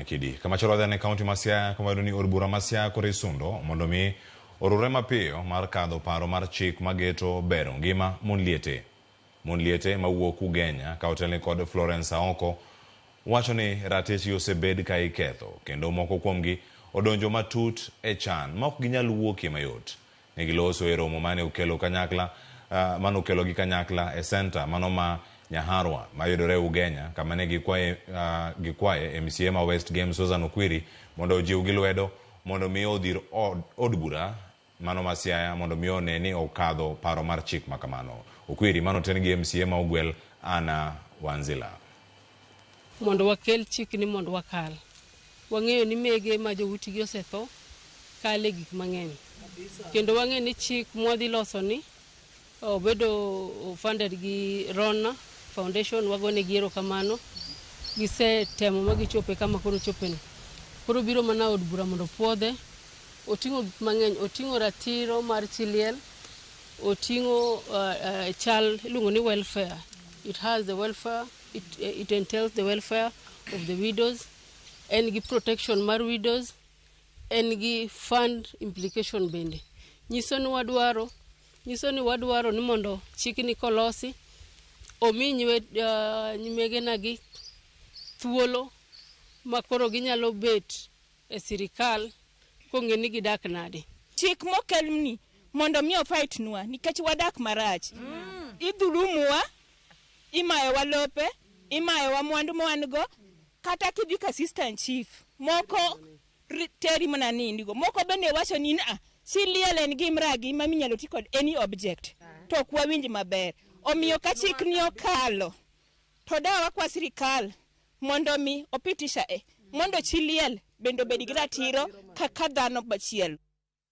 Kidi. Kama choro ne kaunti Masia kama ni Orbura Masia kore sundo mondo mi orure mapiyo mar kadho paro mar chik mageto bero ngima mon liete mawuok Ugenya ka otelni kod Florence Aoko wacho ni ratich osebed ka iketho kendo moko kuomgi odonjo matut e chan ma ok ginyal wuokie mayot. Ne giloso e romo mane okelo kanyakla mano okelo gi kanyakla e center mano ma Nyaharwa mayudore Ugenya kama ne gikwaye MCA ma West Game Susan Okwiri mondo ojiw gi lwedo mondo mi odhir od bura mano ma Siaya mondo mi one ni okadho paro mar chik makamano. Okwiri mano ten gi MCA ma Ogwel Ana Wanzila mondo wakel chik ni mondo wakal. Wang'eyo ni mege ma jowutigi osetho kale gik mang'eny kendo wang'eyo ni chik mwadhi loso ni obedo funded gi Rona Foundation. Wagone giero kamano gise temo magichope kama koro chopeni. Koro biro mana od bura mondo puodhe otingo gik mang'eny, otingo ratiro mar chiliel, otingo chal lungo ni welfare. It has the welfare, it entails the welfare of the widows, en gi protection mar widows, en gi fund implication bende. Nyiso ni wadwaro ni mondo chikni kolosi omi nyimege nagi thuolo makoro ginyalo bet e sirikal kong'e ni gidak nade. Chik mokelni mondo mi fight nwa nikech wadak marach. Idhulumuwa, imayo wa lope, imayo wa mwandu mwango, kata kidhi ka assistant chief moko teri mana nindigo moko bende wacho ni si liel en gi mragi ma minyalo ti kod any object to kwa winji maber. Omiyo ka chik ni okalo to dawa kwa sirikal mondo mi opitisha mondo chiliel bendo bedi gi ratiro kaka dhano bachiel.